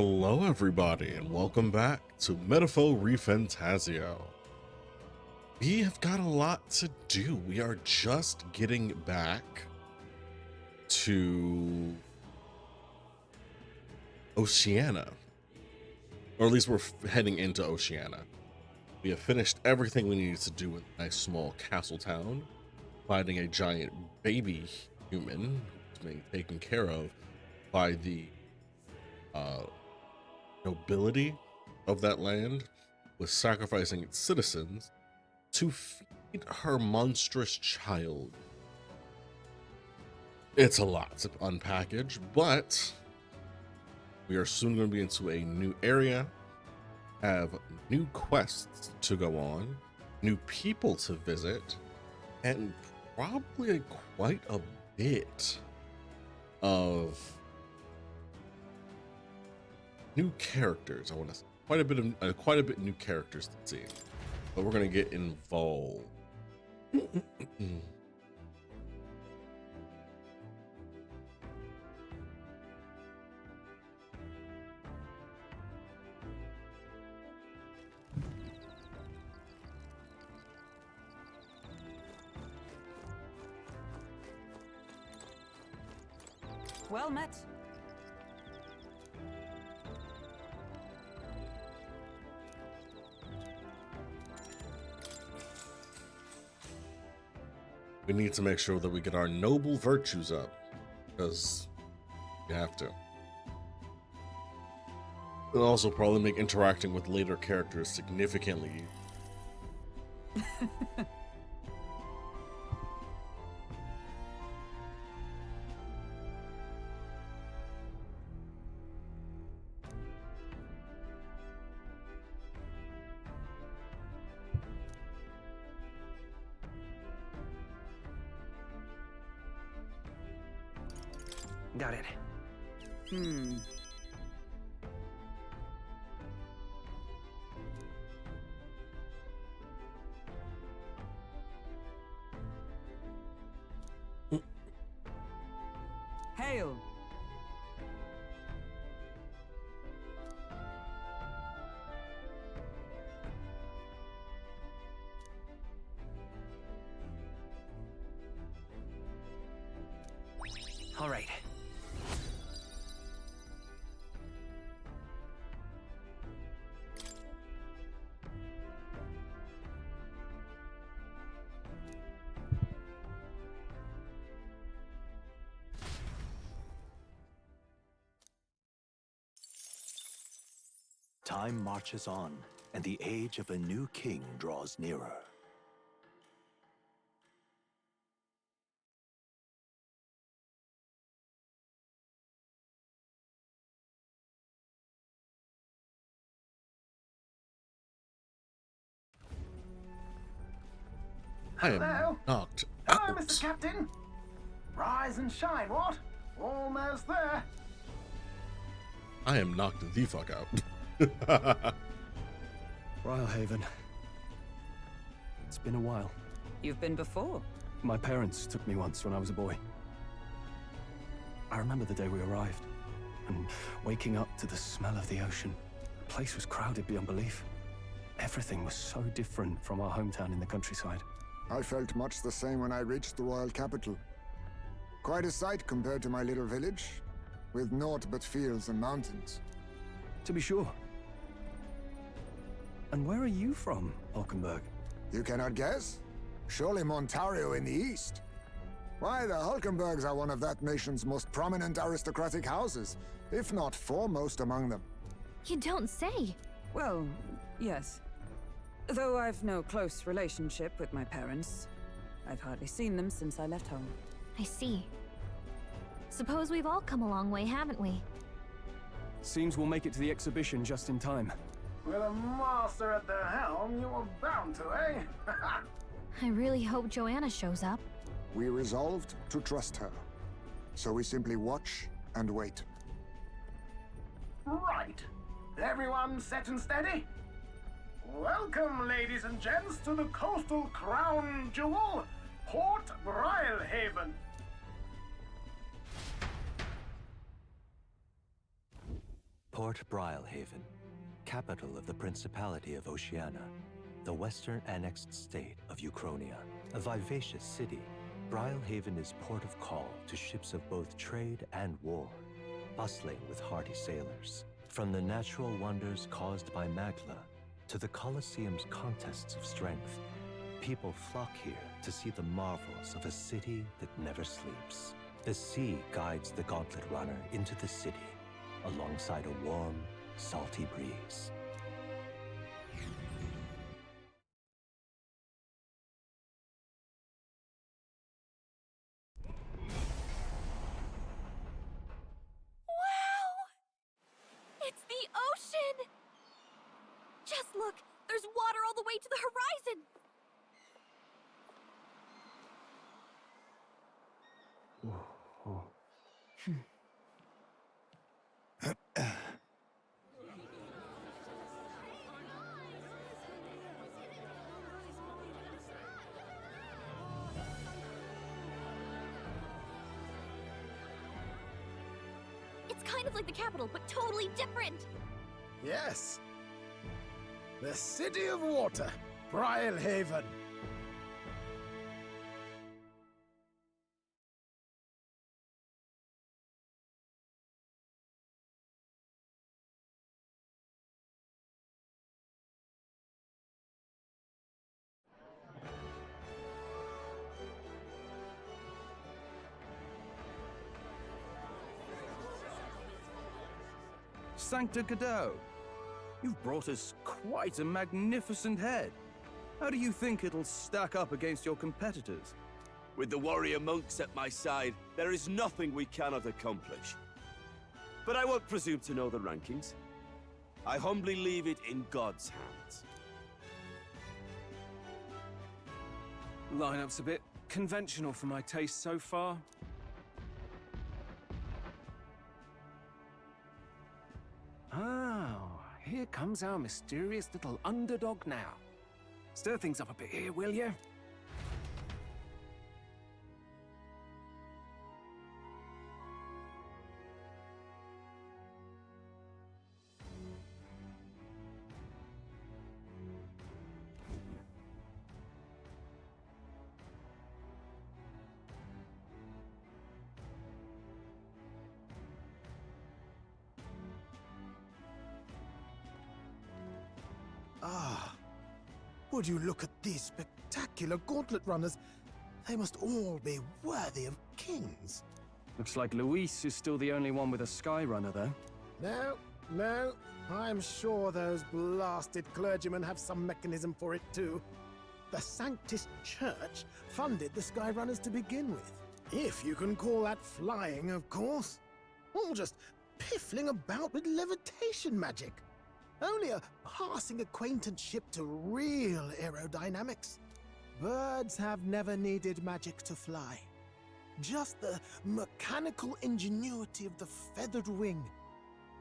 Hello everybody and welcome back to Refantazio. We have got a lot to do. We are just getting back to Oceania. Or at least we're heading into Oceania. We have finished everything we needed to do with a nice small castle town, finding a giant baby human who's being taken care of by the nobility of that land, was sacrificing its citizens to feed her monstrous child. It's a lot to unpackage, but we are soon going to be into a new area, have new quests to go on, new people to visit, and probably quite a bit of new characters. I want to quite a bit new characters to see, but we're gonna get involved. Well met. We need to make sure that we get our noble virtues up, because you have to. It'll also probably make interacting with later characters significantly Got it. Hail. All right. Time marches on, and the age of a new king draws nearer. I am Hello? knocked Hello, out. Mr. Captain. Rise and shine, what? Almost there. I am knocked the fuck out. Rylehaven. It's been a while. You've been before. My parents took me once when I was a boy. I remember the day we arrived, and waking up to the smell of the ocean. The place was crowded beyond belief. Everything was so different from our hometown in the countryside. I felt much the same when I reached the royal capital. Quite a sight compared to my little village, with naught but fields and mountains. To be sure. And where are you from, Hulkenberg? You cannot guess? Surely Montario in the east. Why, the Hulkenbergs are one of that nation's most prominent aristocratic houses, if not foremost among them. You don't say. Well, yes. Though I've no close relationship with my parents. I've hardly seen them since I left home. I see. Suppose we've all come a long way, haven't we? Seems we'll make it to the exhibition just in time. With a master at the helm, you were bound to, eh? I really hope Joanna shows up. We resolved to trust her. So we simply watch and wait. Right. Everyone set and steady? Welcome, ladies and gents, to the coastal crown jewel, Port Port Brylehaven, capital of the Principality of Oceania, the western annexed state of Uchronia. A vivacious city, Brylehaven is port of call to ships of both trade and war, bustling with hardy sailors. From the natural wonders caused by Magla to the Colosseum's contests of strength, people flock here to see the marvels of a city that never sleeps. The sea guides the Gauntlet Runner into the city, alongside a warm, salty breeze. Wow! It's the ocean! Just look! There's water all the way to the horizon! It's kind of like the capital, but totally different! Yes. The City of Water, Brylehaven. Sancta Cadeau, you've brought us quite a magnificent head. How do you think it'll stack up against your competitors? With the warrior monks at my side, there is nothing we cannot accomplish. But I won't presume to know the rankings. I humbly leave it in God's hands. Lineup's a bit conventional for my taste so far. Oh, here comes our mysterious little underdog now. Stir things up a bit here, will you? Ah, would you look at these spectacular gauntlet runners? They must all be worthy of kings. Looks like Luis is still the only one with a Skyrunner, though. No, I'm sure those blasted clergymen have some mechanism for it too. The Sanctus Church funded the Skyrunners to begin with. If you can call that flying, of course. All just piffling about with levitation magic. Only a passing acquaintanceship to real aerodynamics. Birds have never needed magic to fly. Just the mechanical ingenuity of the feathered wing.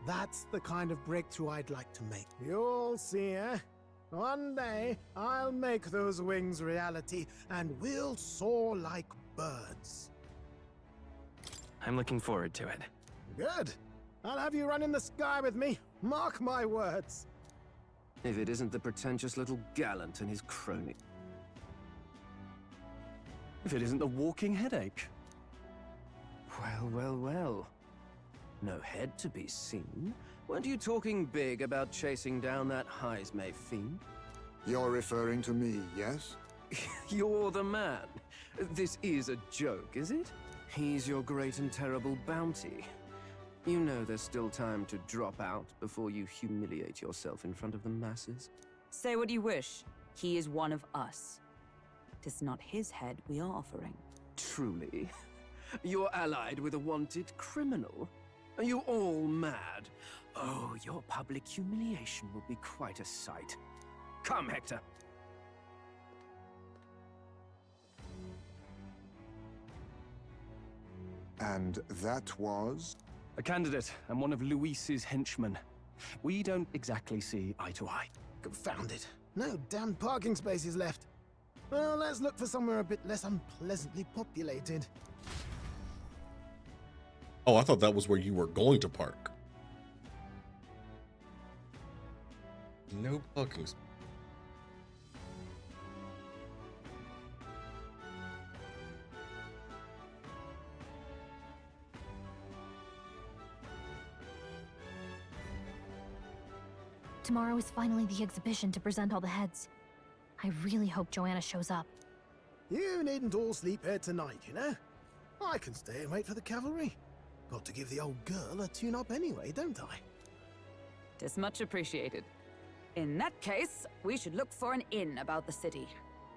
That's the kind of breakthrough I'd like to make. You'll see, eh? One day, I'll make those wings reality, and we'll soar like birds. I'm looking forward to it. Good. I'll have you run in the sky with me. Mark my words. If it isn't the pretentious little gallant and his crony. If it isn't the walking headache. Well. No head to be seen. Weren't you talking big about chasing down that Heismay fiend? You're referring to me, yes? You're the man. This is a joke, is it? He's your great and terrible bounty. You know there's still time to drop out before you humiliate yourself in front of the masses. Say what you wish. He is one of us. 'Tis not his head we are offering. Truly? You're allied with a wanted criminal? Are you all mad? Oh, your public humiliation will be quite a sight. Come, Hector. And that was? A candidate and one of Luis's henchmen. We don't exactly see eye to eye. Confound it. No damn parking spaces left. Well, let's look for somewhere a bit less unpleasantly populated. Oh, I thought that was where you were going to park. No parking space. Tomorrow is finally the exhibition to present all the heads. I really hope Joanna shows up. You needn't all sleep here tonight, you know? I can stay and wait for the cavalry. Got to give the old girl a tune-up anyway, don't I? Tis much appreciated. In that case, we should look for an inn about the city.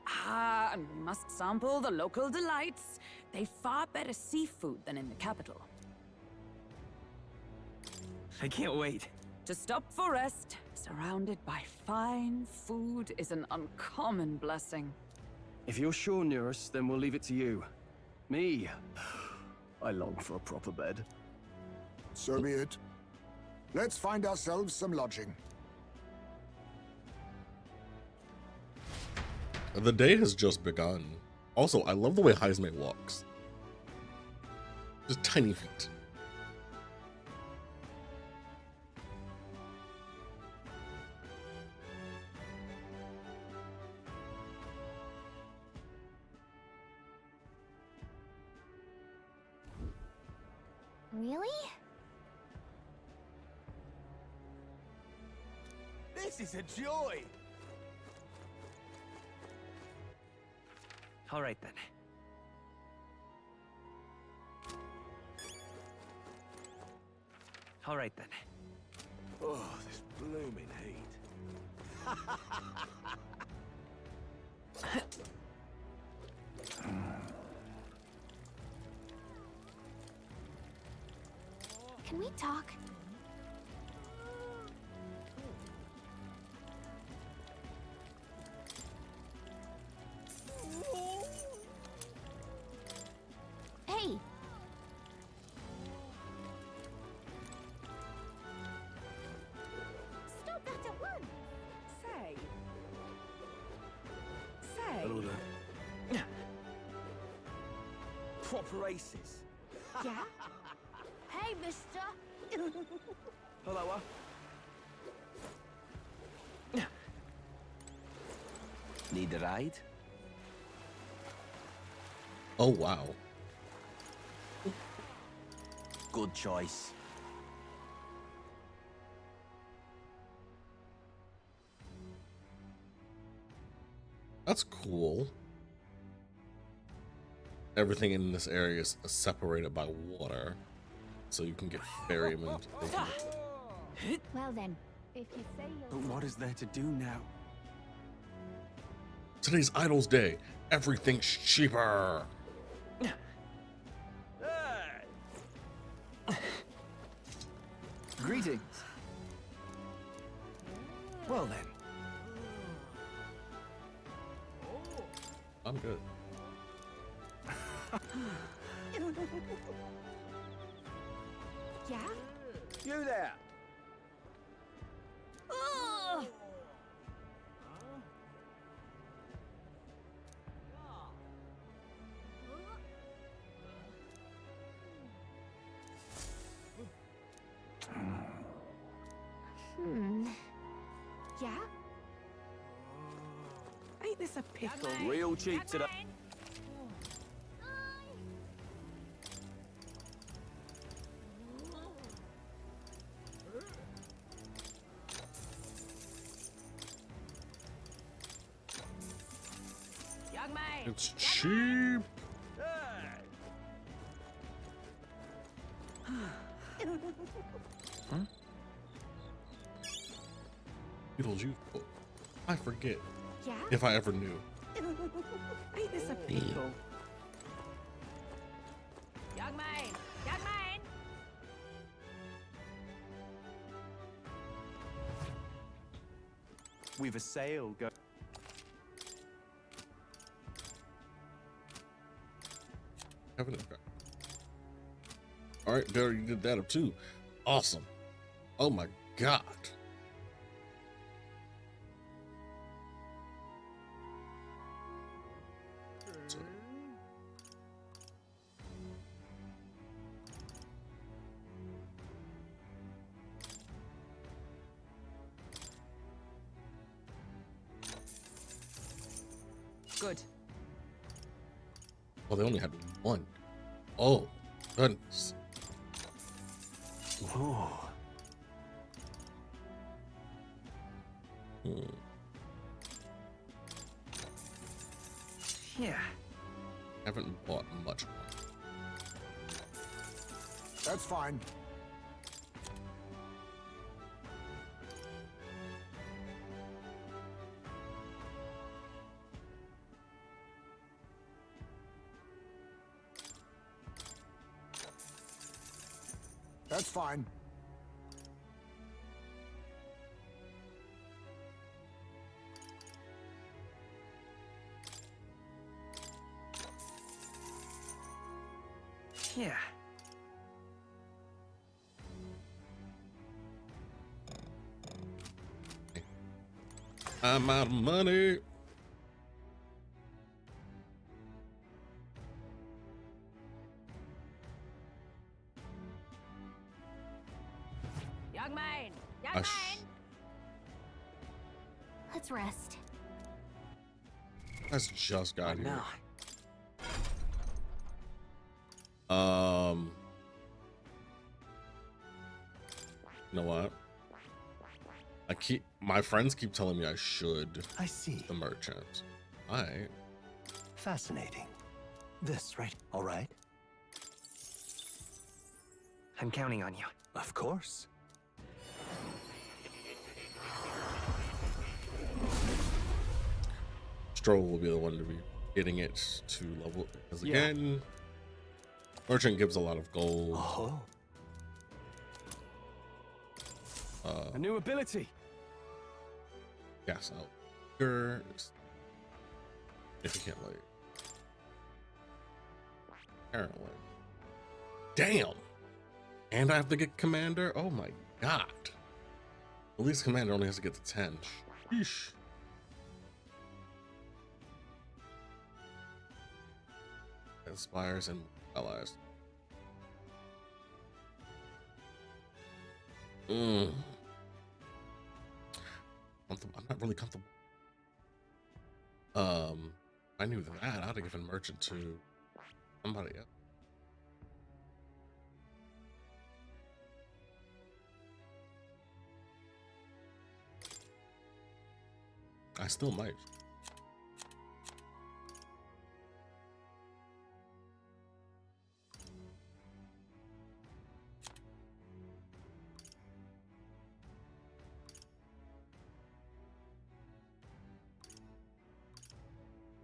Ah, and we must sample the local delights. They've far better seafood than in the capital. I can't wait. To stop for rest, surrounded by fine food, is an uncommon blessing. If you're sure, Nearest, then we'll leave it to you. Me, I long for a proper bed. So be it. Let's find ourselves some lodging. The day has just begun. Also, I love the way Heisme walks. Just tiny feet. Really? This is a joy! All right then. All right then. Oh, this blooming heat. Can we talk? Hey! Stop that at once! Say. Hello there. Proper aces. Yeah? Hey, mister! Hello, Need a ride? Oh, wow. Good choice. That's cool. Everything in this area is separated by water, so you can get ferrymen. Well then, if you say But you'll... what is there to do now? Today's Idols Day. Everything's cheaper. Greetings. Well then. I'm good. Yeah? You there! Ugh! Yeah? Ain't this a pickle? Real cheap today. Young man! It's cheap. Beetlejuice. Oh, I forget. Yeah? If I ever knew. Ain't this a pickle? Young man! Young man! We've a sale go. Haven't it? All right, there you did that up too. Awesome. Oh my god. So- Good. Well, they only had one. Oh, goodness. Ooh. Yeah. Haven't bought much. That's fine. That's fine. Yeah. I'm out of money. Young man! Young I man! Let's rest. That's just got here. No. You know what? My friends keep telling me I should. I see. The merchant. Alright. Fascinating. This, right? All right. I'm counting on you. Of course. Stroll will be the one to be getting it to level. Because Yeah. again, merchant gives a lot of gold. Oh. A new ability. Gas out. Sure. Significantly. Apparently. Damn! And I have to get commander? Oh my god. At least commander only has to get to 10. Sheesh. Inspires and allies. I'm not really comfortable. I knew that. I'd have given merchant to somebody else. I still might.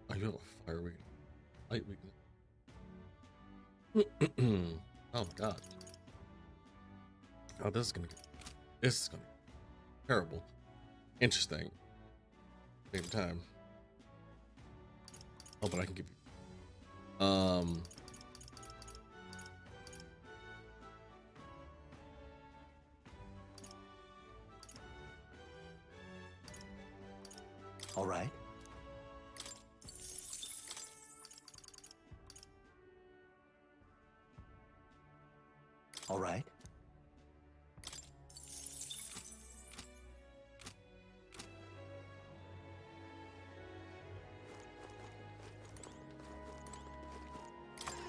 Oh, you have a fire weakness. Light weakness. Oh my god. Oh, this is gonna be terrible. Interesting. Same time. Oh, but I can give you All right. All right.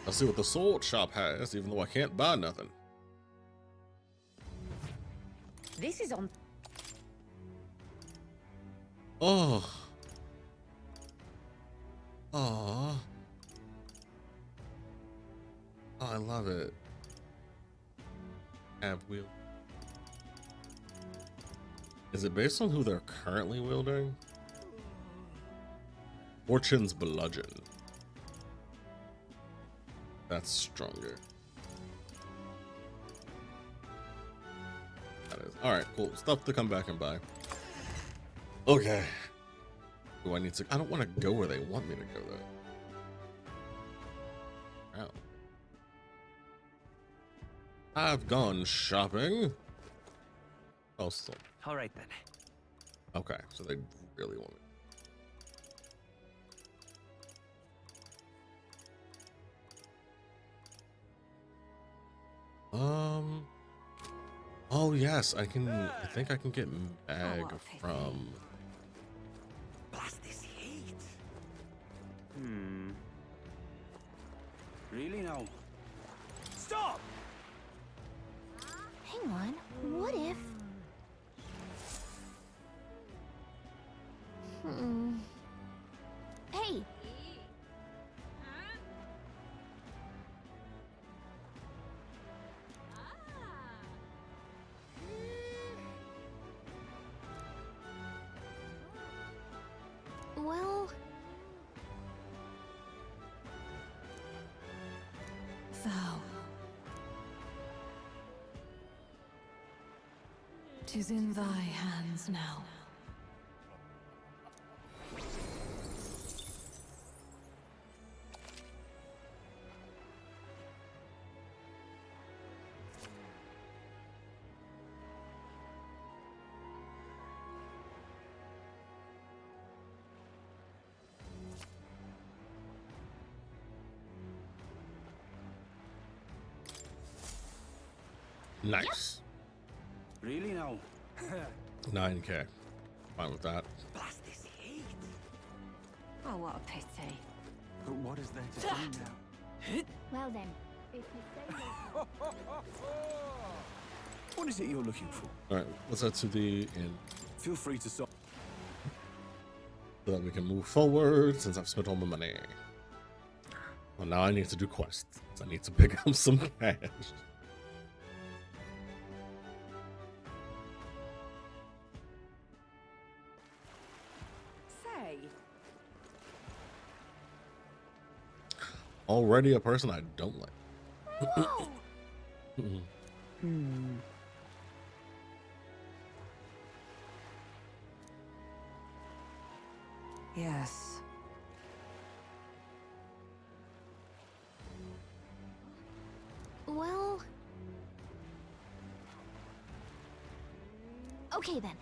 Let's see what the sword shop has, even though I can't buy nothing. This is on. Oh. Oh. Oh, I love it. Have wheel. Is it based on who they're currently wielding? Fortune's bludgeon. That's stronger. That is. Alright, cool. Stuff to come back and buy. Okay. Do I need to? I don't want to go where they want me to go, though. Wow. I've gone shopping. Oh, still. All right then. Okay, so they really want me. Oh yes, I can. I think I can get mag from. Blast this heat. Really now? Stop! Hang on, what if... Hey! Well... Thou. 'Tis in thy hands now. Nice. Really now? 9K. Fine with that. Blast this heat! Oh, what a pity. But what is there to do now? Well then, if you say so. What is it you're looking for? Alright, let's head to the inn Feel free to stop. so that we can move forward since I've spent all my money. Well, now I need to do quests. I need to pick up some cash. Say. Already a person I don't like. Yes. Well... Okay then.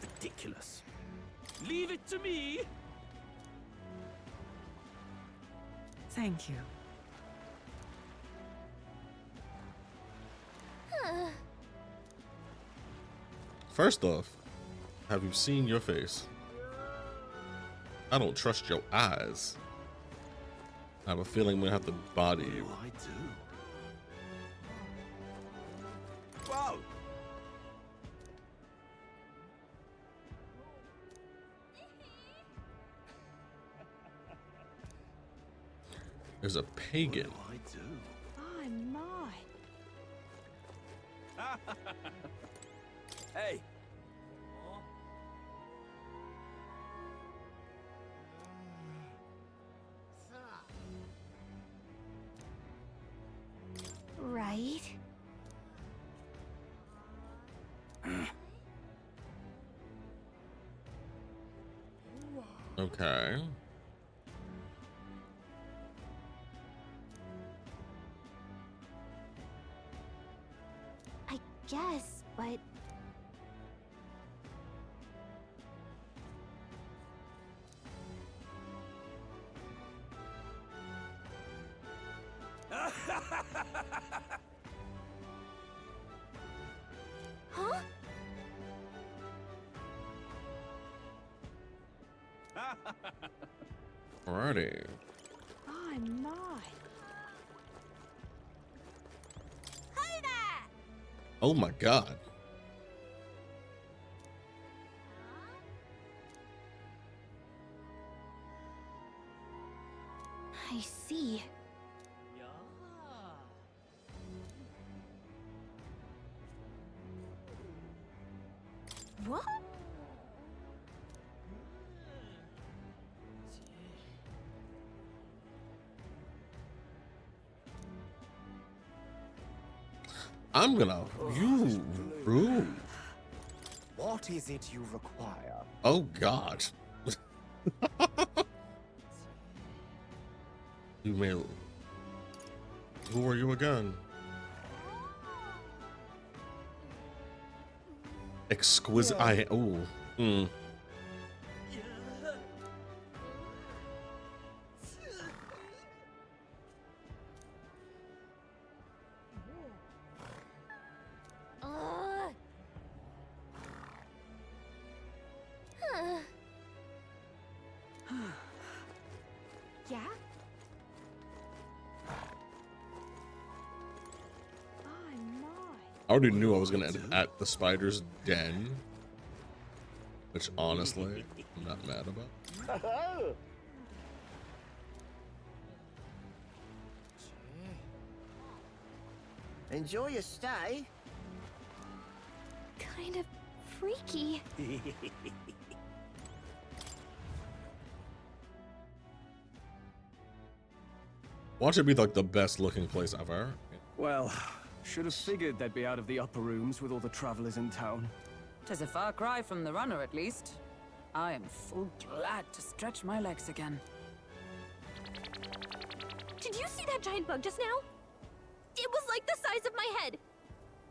Ridiculous. Leave it to me! Thank you. First off, have you seen your face? I don't trust your eyes. I have a feeling I'm gonna have to body you. I do. Wow! There's a pagan. I do. I'm not. Hey! Right? Okay. I guess, but... Huh? Alrighty. I'm not. Hi there! Oh my god. I see. What? I'm gonna. You rude. What is it you require? Oh god. You may. Who are you again? Exquisite. I. Oh. Mm. already knew I was gonna end up at the spider's den, which honestly, I'm not mad about. Enjoy your stay. Kind of freaky. Watch it be like the best looking place ever. Well, should have figured they'd be out of the upper rooms with all the travelers in town. 'Tis a far cry from the runner, at least. I am full glad to stretch my legs again. Did you see that giant bug just now? It was like the size of my head.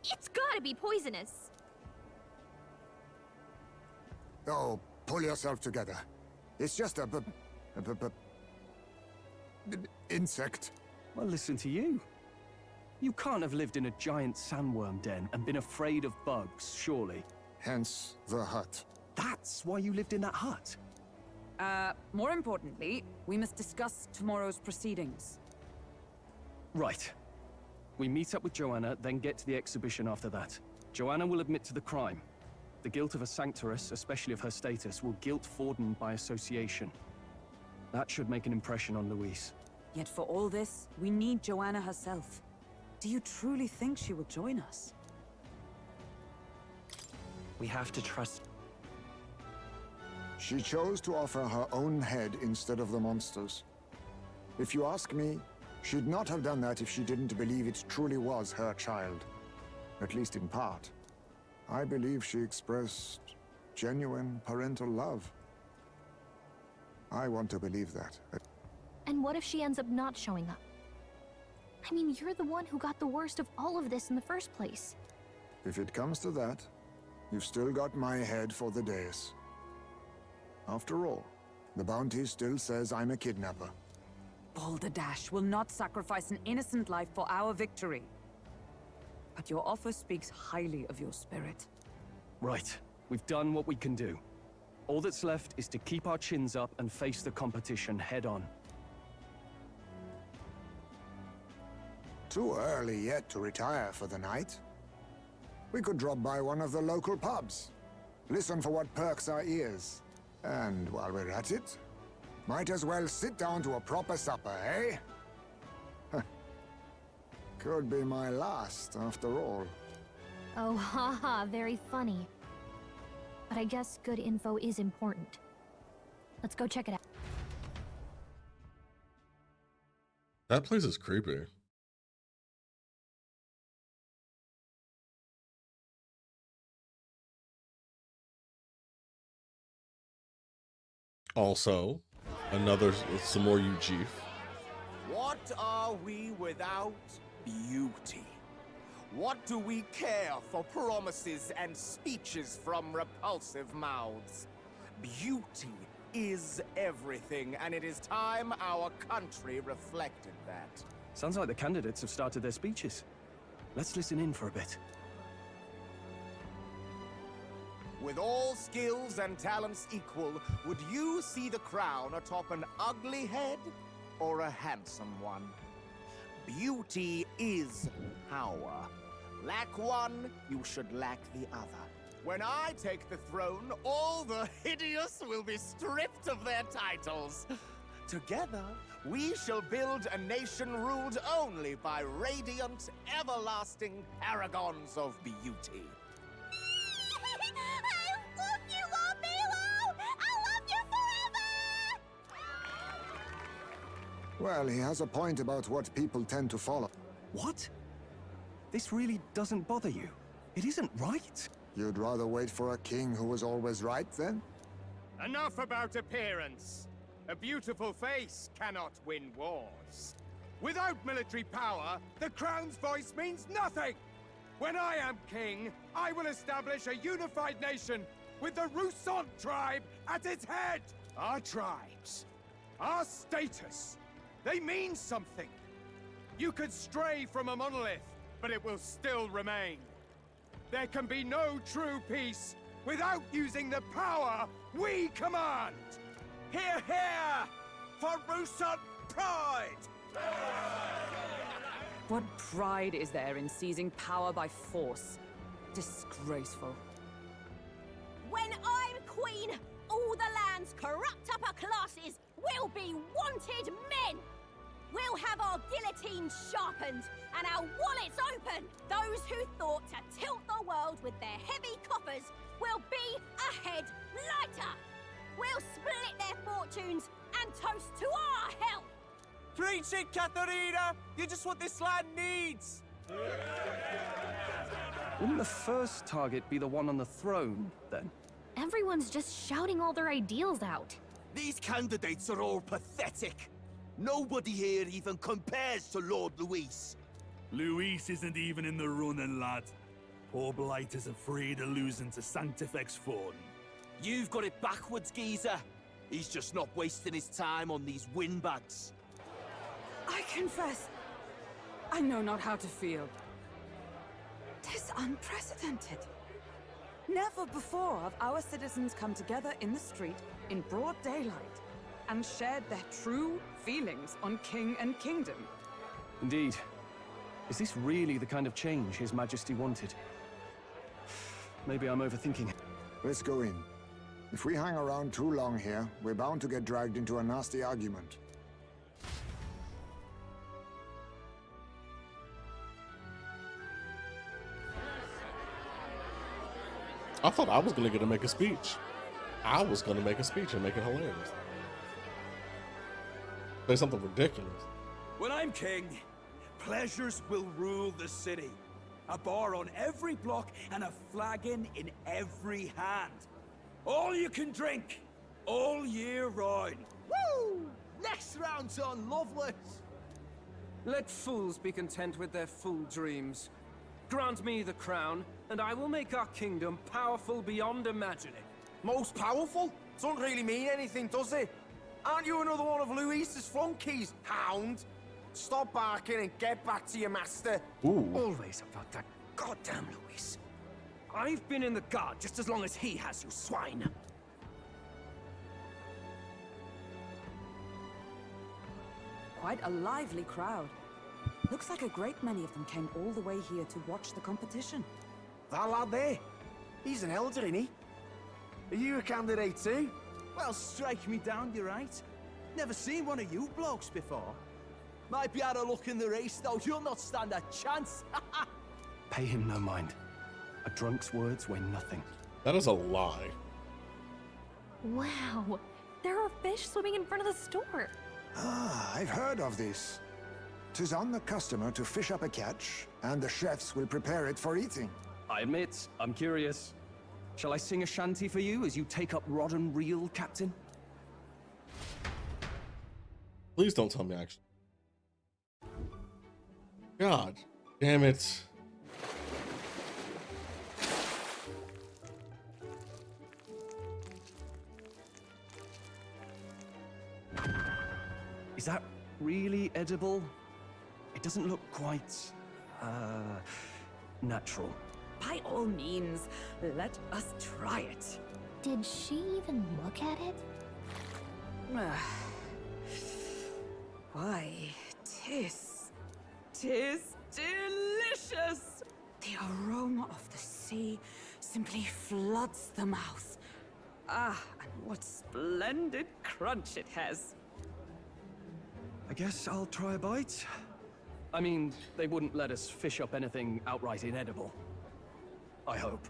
It's gotta be poisonous. Oh, pull yourself together. It's just a insect. Well, listen to you. You can't have lived in a giant sandworm den and been afraid of bugs, surely. Hence the hut. That's why you lived in that hut. More importantly, we must discuss tomorrow's proceedings. Right. We meet up with Joanna, then get to the exhibition after that. Joanna will admit to the crime. The guilt of a sanctoress, especially of her status, will guilt Forden by association. That should make an impression on Louise. Yet for all this, we need Joanna herself. Do you truly think she will join us? We have to trust. She chose to offer her own head instead of the monster's. If you ask me, she'd not have done that if she didn't believe it truly was her child. At least in part. I believe she expressed genuine parental love. I want to believe that. And what if she ends up not showing up? I mean, you're the one who got the worst of all of this in the first place. If it comes to that, you've still got my head for the dais. After all, the bounty still says I'm a kidnapper. Balderdash will not sacrifice an innocent life for our victory. But your offer speaks highly of your spirit. Right. We've done what we can do. All that's left is to keep our chins up and face the competition head on. Too early yet to retire for the night. We could drop by one of the local pubs. Listen for what perks our ears. And while we're at it, might as well sit down to a proper supper, eh? Could be my last, after all. Oh, haha, very funny. But I guess good info is important. Let's go check it out. That place is creepy. Also, some more UG. What are we without beauty? What do we care for promises and speeches from repulsive mouths? Beauty is everything, and it is time our country reflected that. Sounds like the candidates have started their speeches. Let's listen in for a bit. With all skills and talents equal, would you see the crown atop an ugly head or a handsome one? Beauty is power. Lack one, you should lack the other. When I take the throne, all the hideous will be stripped of their titles. Together, we shall build a nation ruled only by radiant, everlasting paragons of beauty. I love you, Lomelo! I love you forever! Well, he has a point about what people tend to follow. What? This really doesn't bother you? It isn't right. You'd rather wait for a king who was always right, then? Enough about appearance. A beautiful face cannot win wars. Without military power, the crown's voice means nothing! When I am king, I will establish a unified nation with the Rousant tribe at its head! Our tribes, our status, they mean something. You could stray from a monolith, but it will still remain. There can be no true peace without using the power we command! Hear, hear! For Rousant pride! What pride is there in seizing power by force? Disgraceful. When I'm queen, all the land's corrupt upper classes will be wanted men! We'll have our guillotines sharpened and our wallets open! Those who thought to tilt the world with their heavy coffers will be a head lighter! We'll split their fortunes and toast to our health! Preach it, Katharina! You're just what this land needs! Wouldn't the first target be the one on the throne, then? Everyone's just shouting all their ideals out. These candidates are all pathetic. Nobody here even compares to Lord Luis. Luis isn't even in the running, lad. Poor Blight is afraid of losing to Sanctifex Fawn. You've got it backwards, geezer. He's just not wasting his time on these windbags. I confess, I know not how to feel. 'Tis unprecedented. Never before have our citizens come together in the street in broad daylight and shared their true feelings on king and kingdom. Indeed. Is this really the kind of change His Majesty wanted? Maybe I'm overthinking it. Let's go in. If we hang around too long here, we're bound to get dragged into a nasty argument. I thought I was going to get to make a speech. I was going to make a speech and make it hilarious. Say something ridiculous. When I'm king, pleasures will rule the city. A bar on every block and a flagon in every hand. All you can drink, all year round. Woo! Next round's on Loveless! Let fools be content with their fool dreams. Grant me the crown, and I will make our kingdom powerful beyond imagining. Most powerful? Doesn't really mean anything, does it? Aren't you another one of Luis's flunkies, hound? Stop barking and get back to your master. Ooh. Always about that goddamn Luis. I've been in the guard just as long as he has, you swine. Quite a lively crowd. Looks like a great many of them came all the way here to watch the competition. That lad there, he's an elder, isn't he? Are you a candidate too? Well, strike me down, you're right. Never seen one of you blokes before. Might be out of luck in the race, though. You'll not stand a chance. Pay him no mind. A drunk's words weigh nothing. That is a lie. Wow, there are fish swimming in front of the store. Ah, I've heard of this. 'Tis on the customer to fish up a catch, and the chefs will prepare it for eating. I admit, I'm curious. Shall I sing a shanty for you as you take up rod and reel, Captain? Please don't tell me actually. God damn it. Is that really edible? It doesn't look quite, natural. By all means, let us try it. Did she even look at it? Why, tis delicious! The aroma of the sea simply floods the mouth. Ah, and what splendid crunch it has. I guess I'll try a bite. I mean, they wouldn't let us fish up anything outright inedible. I hope.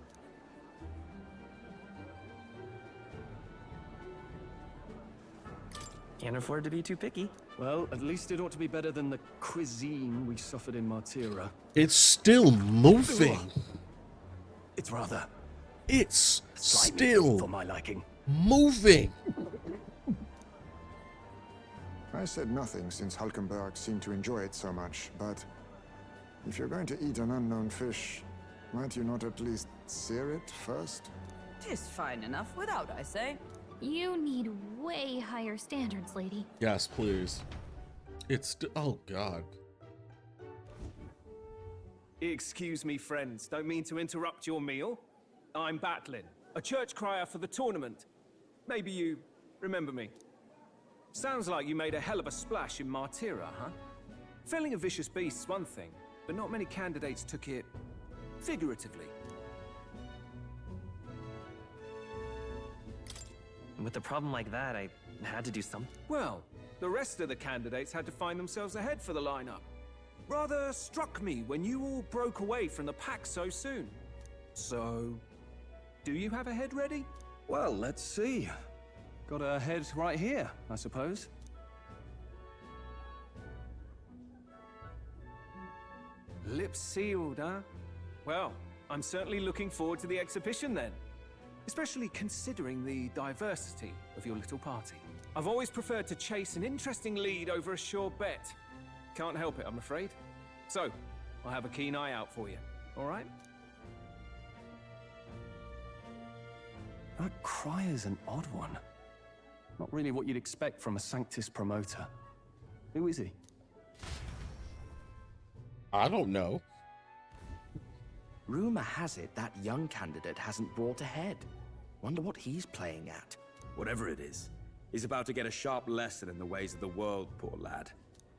Can't afford to be too picky. Well, at least it ought to be better than the cuisine we suffered in Martira. It's still moving. It's rather... It's slimy still for my liking. moving. I said nothing since Hulkenberg seemed to enjoy it so much, but if you're going to eat an unknown fish, might you not at least sear it first? 'Tis fine enough without, I say. You need way higher standards, lady. Yes, please. It's oh god. Excuse me, friends. Don't mean to interrupt your meal. I'm Batlin, a church crier for the tournament. Maybe you remember me. Sounds like you made a hell of a splash in Martira, huh? Felling a vicious beast's one thing, but not many candidates took it figuratively. With a problem like that, I had to do something. Well, the rest of the candidates had to find themselves ahead for the lineup. Rather struck me when you all broke away from the pack so soon. So, do you have a head ready? Well, let's see. Got a head right here, I suppose. Lips sealed, huh? Well, I'm certainly looking forward to the exhibition then. Especially considering the diversity of your little party. I've always preferred to chase an interesting lead over a sure bet. Can't help it, I'm afraid. So, I'll have a keen eye out for you, all right? That cry is an odd one. Not really what you'd expect from a Sanctus promoter. Who is he? I don't know. Rumor has it that young candidate hasn't brought ahead. Wonder what he's playing at. Whatever it is, he's about to get a sharp lesson in the ways of the world, poor lad.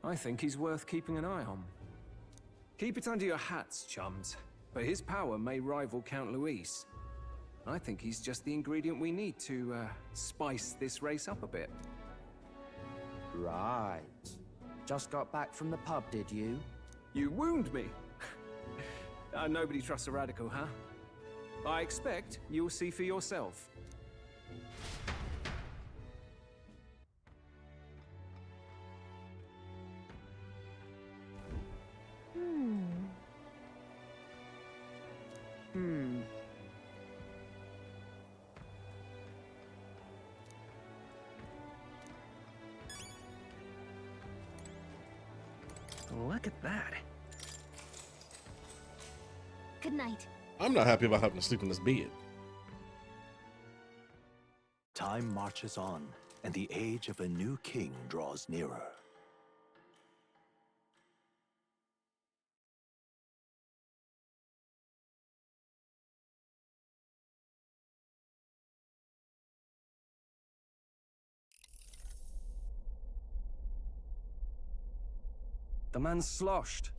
I think he's worth keeping an eye on. Keep it under your hats, chums. But his power may rival Count Luis. I think he's just the ingredient we need to spice this race up a bit. Right. Just got back from the pub, did you? You wound me. Nobody trusts a radical, huh? I expect you'll see for yourself. Look at that. Good night. I'm not happy about having to sleep in this bed. Time marches on, and the age of a new king draws nearer. The man's sloshed.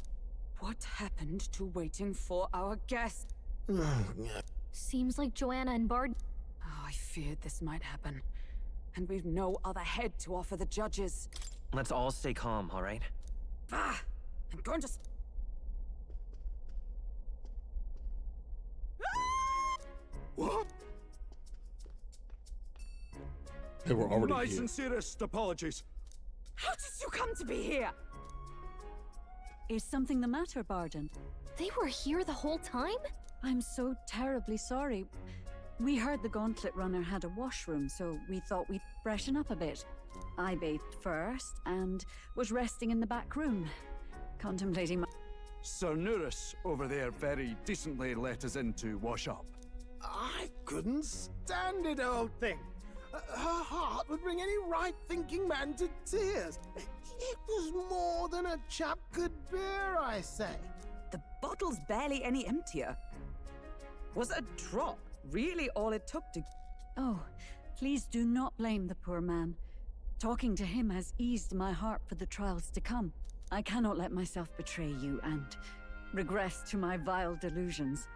What happened to waiting for our guest? Seems like Joanna and Bard. Oh, I feared this might happen. And we've no other head to offer the judges. Let's all stay calm, all right? Ah! I'm going to... What? They were already My here. sincerest apologies. How did you come to be here? Is something the matter, Barden? They were here the whole time? I'm so terribly sorry. We heard the Gauntlet Runner had a washroom, so we thought we'd freshen up a bit. I bathed first and was resting in the back room, contemplating my... Sir Nuris over there very decently let us in to wash up. I couldn't stand it, old thing. Her heart would bring any right-thinking man to tears. It was more than a chap could bear, I say. The bottle's barely any emptier. Was a drop really all it took to... Oh, please do not blame the poor man. Talking to him has eased my heart for the trials to come. I cannot let myself betray you and regress to my vile delusions.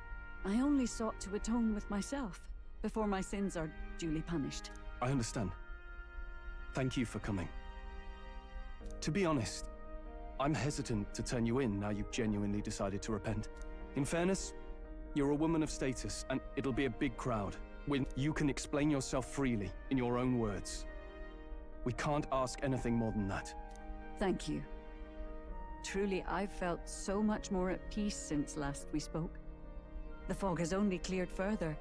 I only sought to atone with myself before my sins are duly punished. I understand. Thank you for coming. To be honest, I'm hesitant to turn you in now you've genuinely decided to repent. In fairness, you're a woman of status, and it'll be a big crowd when you can explain yourself freely in your own words. We can't ask anything more than that. Thank you. Truly, I've felt so much more at peace since last we spoke. The fog has only cleared further,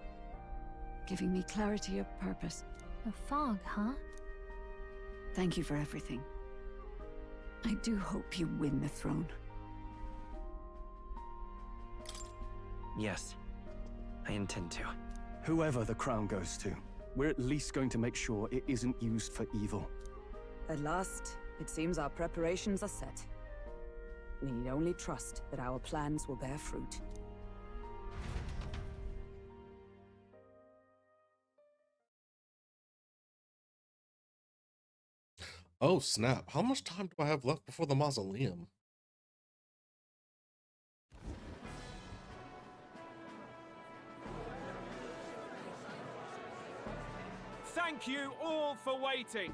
giving me clarity of purpose. A fog, huh? Thank you for everything. I do hope you win the throne. Yes, I intend to. Whoever the crown goes to, we're at least going to make sure it isn't used for evil. At last, it seems our preparations are set. We need only trust that our plans will bear fruit. Oh snap, how much time do I have left before the mausoleum? Thank you all for waiting.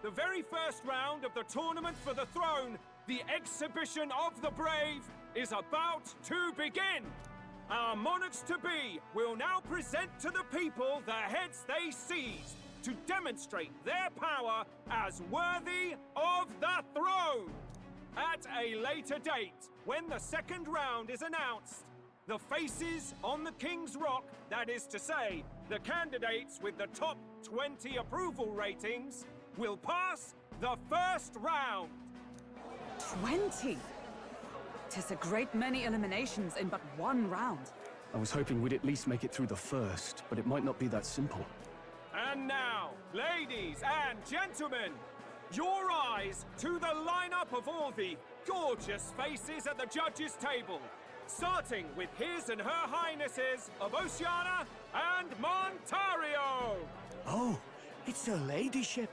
The very first round of the tournament for the throne, the exhibition of the brave, is about to begin. Our monarchs-to-be will now present to the people the heads they seized to demonstrate their power as worthy of the throne. At a later date, when the second round is announced, the faces on the King's Rock, that is to say, the candidates with the top 20 approval ratings, will pass the first round. 20? 'Tis a great many eliminations in but one round. I was hoping we'd at least make it through the first, but it might not be that simple. And now, ladies and gentlemen, your eyes to the lineup of all the gorgeous faces at the judges' table, starting with His and Her Highnesses of Oceania and Montario. Oh, it's her ladyship.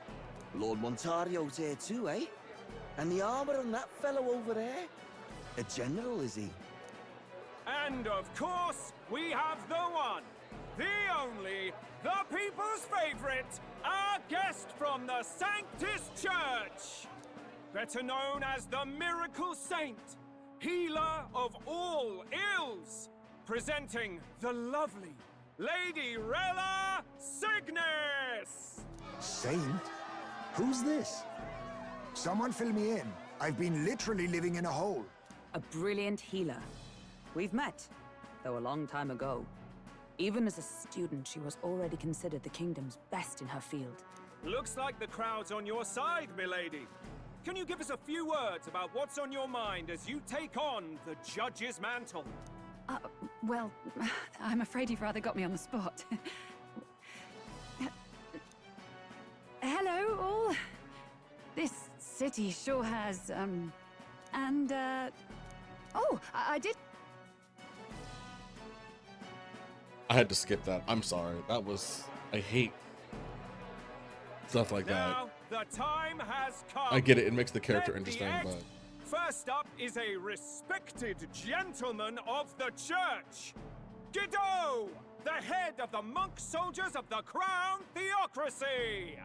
Lord Montario's here too, eh? And the armor on that fellow over there? A general, is he? And of course, we have the one, the only, the people's favorite, our guest from the Sanctus Church. Better known as the Miracle Saint, healer of all ills, presenting the lovely Lady Rella Cygnus. Saint? Who's this? Someone fill me in. I've been literally living in a hole. A brilliant healer. We've met, though a long time ago. Even as a student, she was already considered the kingdom's best in her field. Looks like the crowd's on your side, milady. Can you give us a few words about what's on your mind as you take on the judge's mantle? Well, I'm afraid you've rather got me on the spot. Hello, all. This city sure has, oh, I did... I had to skip that. I'm sorry. That was... I hate stuff like Now, the time has come. that. I get it. It makes the character Let the interesting, ex- but... First up is a respected gentleman of the church. Guido, the head of the monk soldiers of the Crown Theocracy.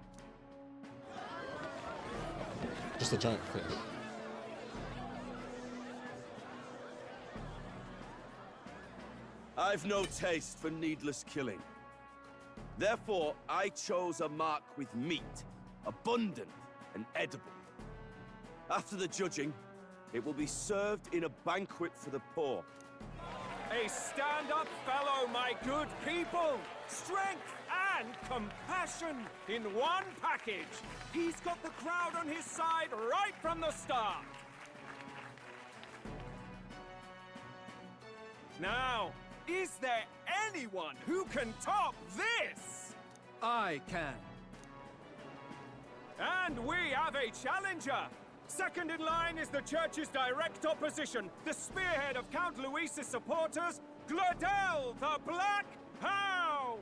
Just a giant fish. I've no taste for needless killing. Therefore, I chose a mark with meat, abundant and edible. After the judging, it will be served in a banquet for the poor. A stand-up fellow, my good people. Strength and compassion in one package. He's got the crowd on his side right from the start. Now, is there anyone who can top this? I can. And we have a challenger. Second in line is the church's direct opposition, the spearhead of Count Luis's supporters, Glodel the Black Hound!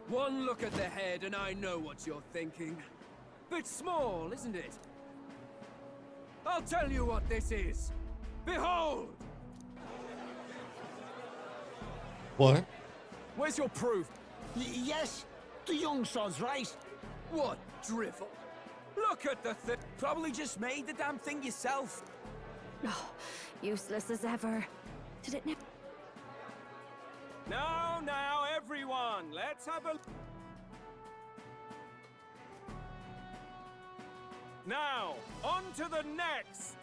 One look at the head and I know what you're thinking. Bit small, isn't it? I'll tell you what this is. Behold! What? Where's your proof? Yes, the young sod's right. What drivel? Look at the thing. Probably just made the damn thing yourself. Oh, useless as ever. Did it never... Now, everyone, let's have a... Now, on to the next!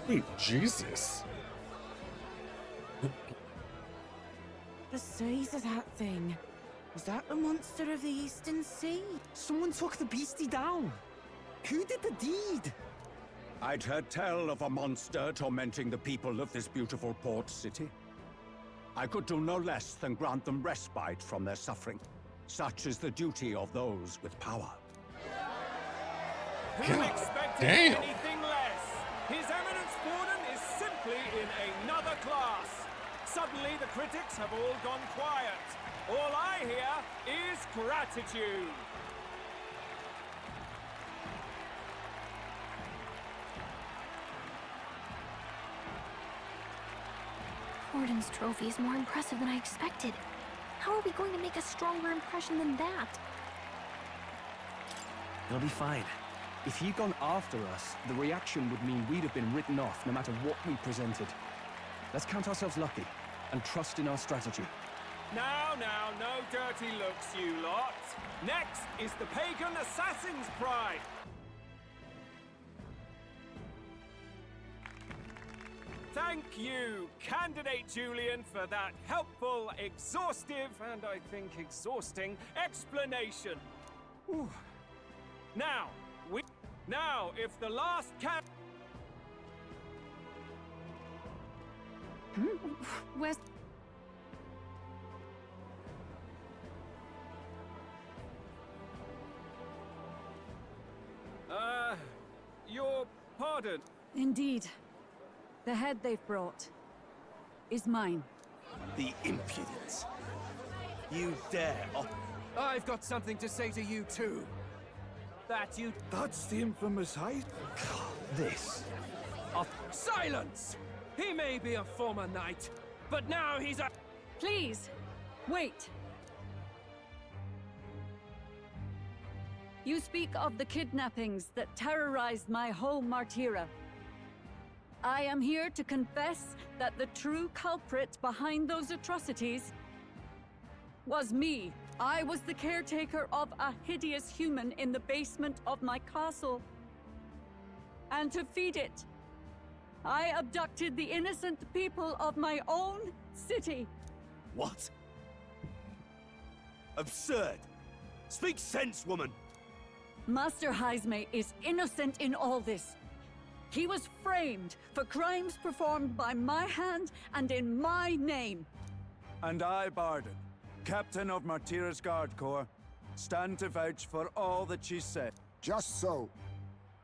Sweet Jesus. The size of that thing. Was that the monster of the Eastern Sea? Someone took the beastie down. Who did the deed? I'd heard tell of a monster tormenting the people of this beautiful port city. I could do no less than grant them respite from their suffering. Such is the duty of those with power. Who expected anything less? His Eminence Borden is simply in another class. Suddenly the critics have all gone quiet. All I hear is gratitude. Warden's trophy is more impressive than I expected. How are we going to make a stronger impression than that? It'll be fine. If he'd gone after us, the reaction would mean we'd have been written off no matter what we presented. Let's count ourselves lucky and trust in our strategy. Now, no dirty looks, you lot. Next is the Pagan Assassin's Pride. Thank you, Candidate Julian, for that helpful, exhaustive, and I think exhausting explanation. Ooh. Now, if the last Where's... your pardon. Indeed. The head they've brought is mine. The impudence. You dare. I've got something to say to you too. That's the infamous height. This. Silence! He may be a former knight, but now he's a... Please, wait. You speak of the kidnappings that terrorized my home, Martyra. I am here to confess that the true culprit behind those atrocities was me. I was the caretaker of a hideous human in the basement of my castle. And to feed it, I abducted the innocent people of my own city. What? Absurd! Speak sense, woman! Master Heisme is innocent in all this. He was framed for crimes performed by my hand and in my name. And I, Barden, Captain of Martyra's Guard Corps, stand to vouch for all that she said. Just so.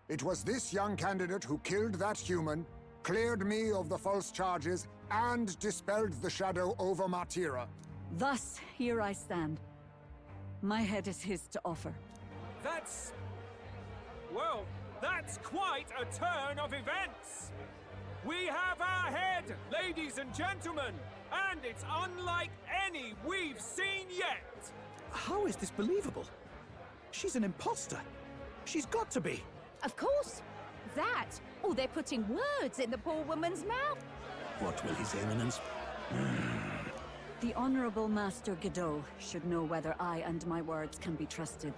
It was this young candidate who killed that human, cleared me of the false charges, and dispelled the shadow over Martyra. Thus, here I stand. My head is his to offer. That's quite a turn of events. We have our head, ladies and gentlemen, and it's unlike any we've seen yet. How is this believable? She's an imposter. She's got to be. Of course. That, or they're putting words in the poor woman's mouth. What will His Eminence? The Honorable Master Godot should know whether I and my words can be trusted.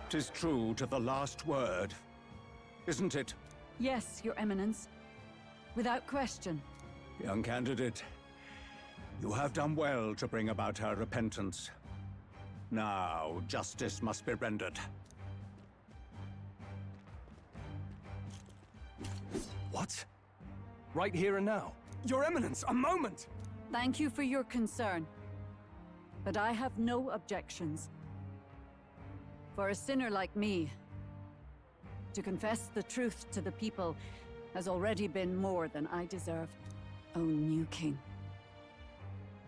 'Tis true to the last word, isn't it? Yes, Your Eminence. Without question. Young candidate, you have done well to bring about her repentance. Now, justice must be rendered. What? Right here and now? Your Eminence, a moment! Thank you for your concern. But I have no objections. For a sinner like me, to confess the truth to the people has already been more than I deserve. O new king,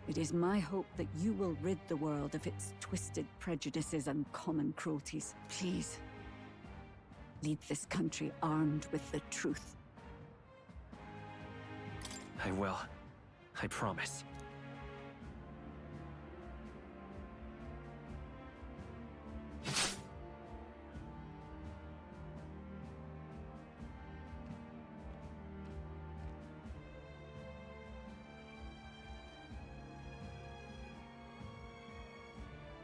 it is my hope that you will rid the world of its twisted prejudices and common cruelties. Please, lead this country armed with the truth. I will. I promise.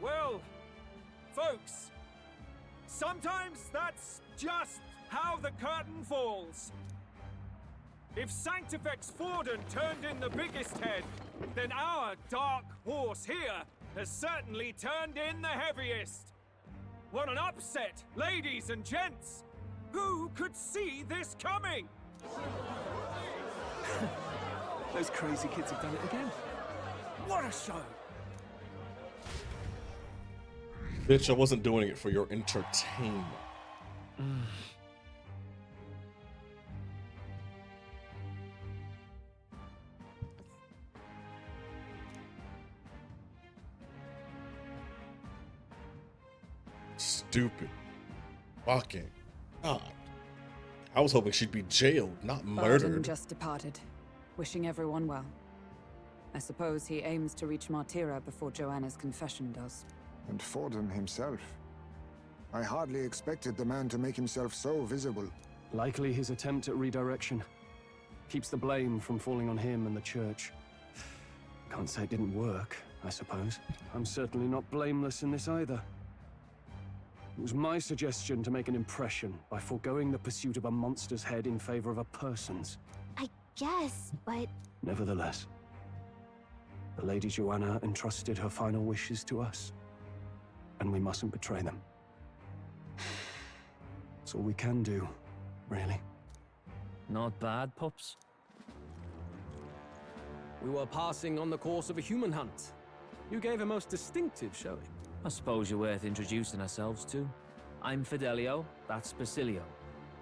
Well, folks, sometimes that's just how the curtain falls. If Sanctifex Forden turned in the biggest head, then our dark horse here has certainly turned in the heaviest. What an upset, ladies and gents! Who could see this coming? Those crazy kids have done it again. What a show! Bitch, I wasn't doing it for your entertainment. Stupid. Fucking God. I was hoping she'd be jailed, not Barton murdered. just departed, wishing everyone well. I suppose he aims to reach Martira before Joanna's confession does. And Forden himself. I hardly expected the man to make himself so visible. Likely his attempt at redirection. Keeps the blame from falling on him and the church. Can't say it didn't work, I suppose. I'm certainly not blameless in this either. It was my suggestion to make an impression by foregoing the pursuit of a monster's head in favor of a person's. I guess, but... Nevertheless, the Lady Joanna entrusted her final wishes to us, and we mustn't betray them. That's all we can do, really. Not bad, pups. We were passing on the course of a human hunt. You gave a most distinctive showing. I suppose you're worth introducing ourselves to. I'm Fidelio, that's Basilio.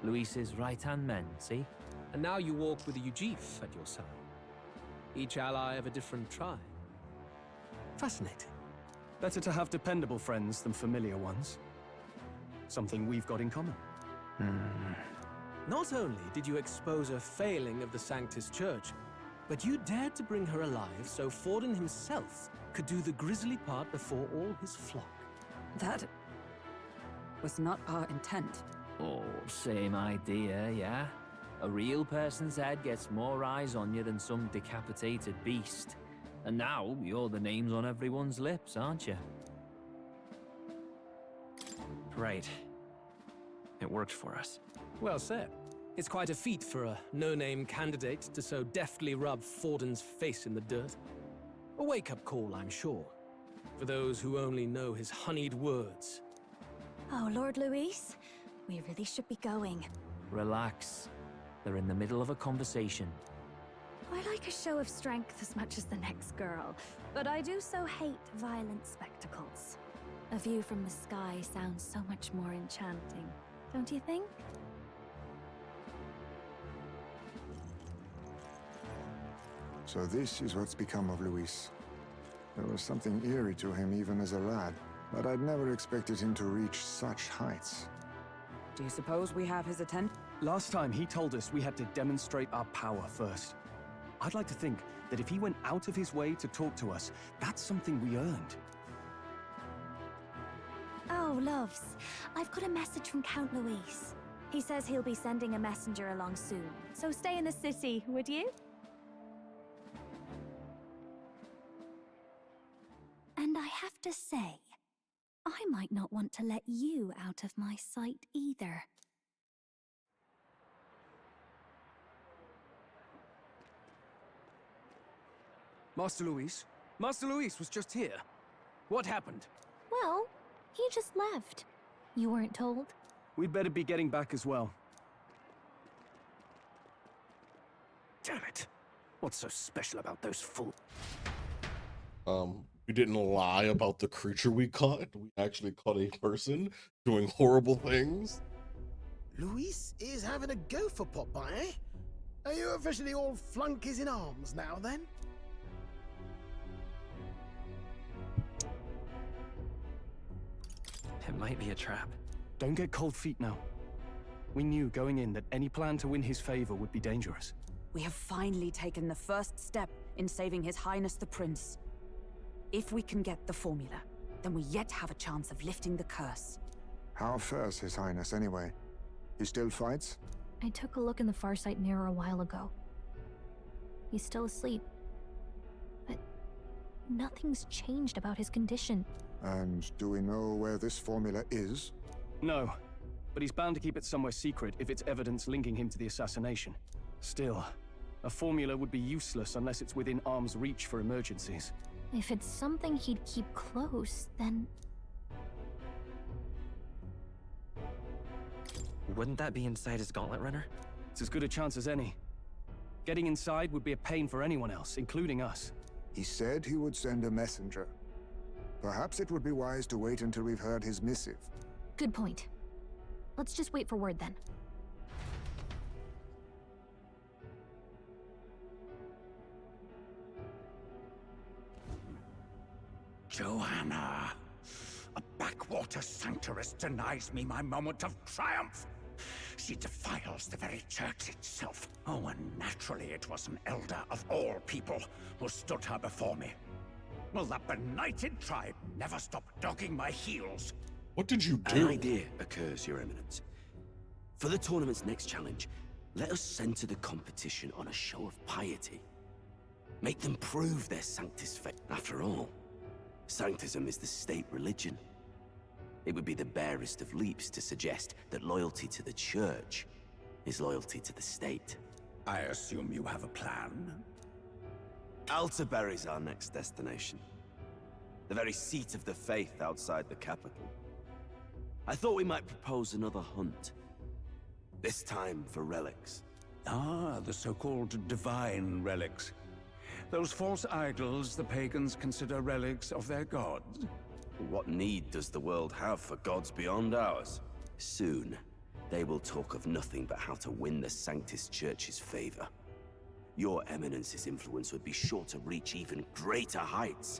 Luis's right-hand men, see? And now you walk with a Ujif at your side. Each ally of a different tribe. Fascinating. Better to have dependable friends than familiar ones. Something we've got in common. Not only did you expose a failing of the Sanctus Church, but you dared to bring her alive so Forden himself could do the grisly part before all his flock. That was not our intent. Oh, same idea, yeah? A real person's head gets more eyes on you than some decapitated beast. And now, you're the names on everyone's lips, aren't you? Right. It worked for us. Well said. It's quite a feat for a no-name candidate to so deftly rub Forden's face in the dirt. A wake-up call, I'm sure, for those who only know his honeyed words. Oh, Lord Luis, we really should be going. Relax. They're in the middle of a conversation. I like a show of strength as much as the next girl, but I do so hate violent spectacles. A view from the sky sounds so much more enchanting, don't you think? So this is what's become of Luis. There was something eerie to him even as a lad, but I'd never expected him to reach such heights. Do you suppose we have his attention? Last time he told us we had to demonstrate our power first. I'd like to think that if he went out of his way to talk to us, that's something we earned. Oh, loves, I've got a message from Count Luis. He says he'll be sending a messenger along soon, so stay in the city, would you? And I have to say, I might not want to let you out of my sight either. Master Luis was just here. What happened? Well, he just left. You weren't told? We'd better be getting back as well. Damn it. What's so special about those fools? We didn't lie about the creature we caught. We actually caught a person doing horrible things. Luis is having a go for Popeye, eh? Are you officially all flunkies in arms now, then? It might be a trap. Don't get cold feet now. We knew going in that any plan to win his favor would be dangerous. We have finally taken the first step in saving His Highness the Prince. If we can get the formula, then we yet have a chance of lifting the curse. How fares His Highness anyway? He still fights? I took a look in the Farsight mirror a while ago. He's still asleep. But nothing's changed about his condition. And do we know where this formula is? No, but he's bound to keep it somewhere secret if it's evidence linking him to the assassination. Still, a formula would be useless unless it's within arm's reach for emergencies. If it's something he'd keep close, then... Wouldn't that be inside his gauntlet runner? It's as good a chance as any. Getting inside would be a pain for anyone else, including us. He said he would send a messenger. Perhaps it would be wise to wait until we've heard his missive. Good point. Let's just wait for word then. Joanna! A backwater sanctuarist denies me my moment of triumph! She defiles the very church itself. Oh, and naturally it was an elder of all people who stood her before me. Will that benighted tribe never stop dogging my heels? What did you do? An idea occurs, Your Eminence. For the tournament's next challenge, let us center the competition on a show of piety. Make them prove their Sanctus faith. After all, Sanctism is the state religion. It would be the barest of leaps to suggest that loyalty to the church is loyalty to the state. I assume you have a plan? Altaberry's our next destination. The very seat of the faith outside the capital. I thought we might propose another hunt. This time for relics. Ah, the so-called divine relics. Those false idols the pagans consider relics of their gods. What need does the world have for gods beyond ours? Soon, they will talk of nothing but how to win the Sanctus Church's favor. Your Eminence's influence would be sure to reach even greater heights.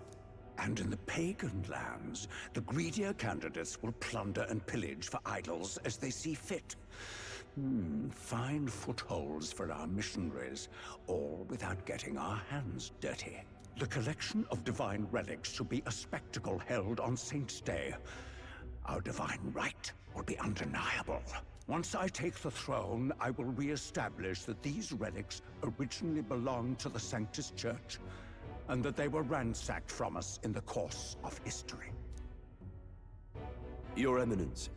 And in the pagan lands, the greedier candidates will plunder and pillage for idols as they see fit. Fine footholds for our missionaries, all without getting our hands dirty. The collection of divine relics should be a spectacle held on Saint's Day. Our divine right will be undeniable. Once I take the throne, I will re-establish that these relics originally belonged to the Sanctus Church, and that they were ransacked from us in the course of history. Your Eminence,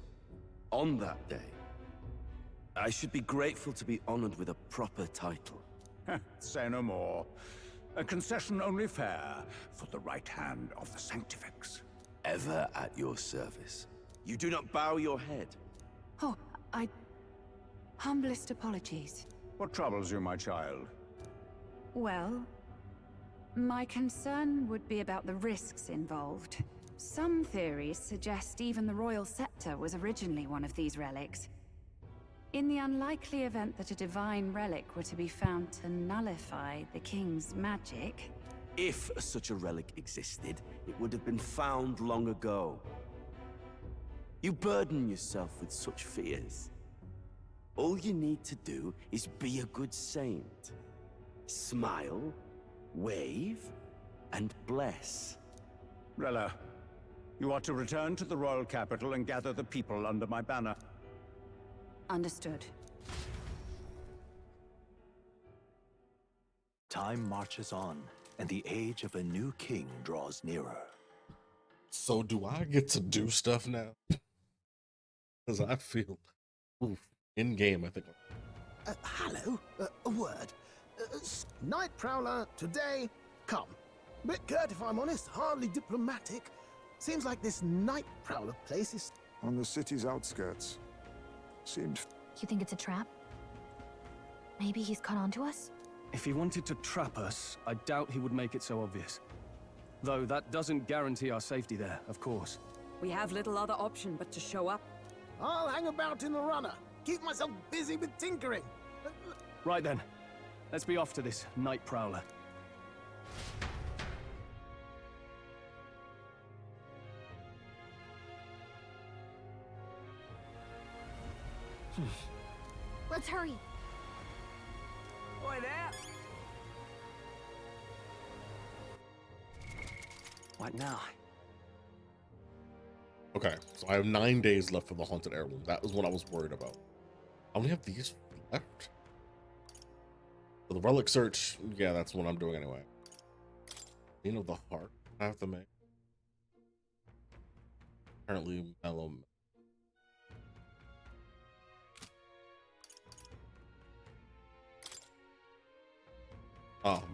on that day, I should be grateful to be honored with a proper title. Say no more. A concession only fair for the right hand of the Sanctifex. Ever at your service. You do not bow your head. Oh, humblest apologies. What troubles you, my child? Well, my concern would be about the risks involved. Some theories suggest even the royal scepter was originally one of these relics. In the unlikely event that a divine relic were to be found to nullify the king's magic... If such a relic existed, it would have been found long ago. You burden yourself with such fears. All you need to do is be a good saint. Smile, wave, and bless. Rella, you are to return to the royal capital and gather the people under my banner. Understood. Time marches on, and the age of a new king draws nearer. So do I get to do stuff now? Because I feel... in-game, I think. Hello? A word. Night Prowler, today, come. Bit curt, if I'm honest, hardly diplomatic. Seems like this Night Prowler place is... On the city's outskirts. Seemed... You think it's a trap? Maybe he's caught on to us? If he wanted to trap us, I doubt he would make it so obvious. Though that doesn't guarantee our safety there, of course. We have little other option but to show up. I'll hang about in the runner. Keep myself busy with tinkering. Right then. Let's be off to this Night Prowler. Let's hurry. Boy, there. What now? Okay, so I have 9 days left for the Haunted Heirloom. That was what I was worried about. I only have these left. For the relic search, yeah, that's what I'm doing anyway. You know, the heart I have to make. Apparently, mellow.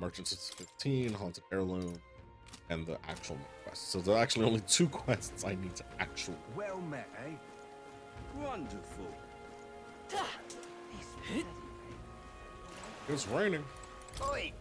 Merchants is 15, Haunted Heirloom, and the actual quest. So there are actually only 2 quests I need to actually. Well met, eh? Wonderful. It's raining. Oi!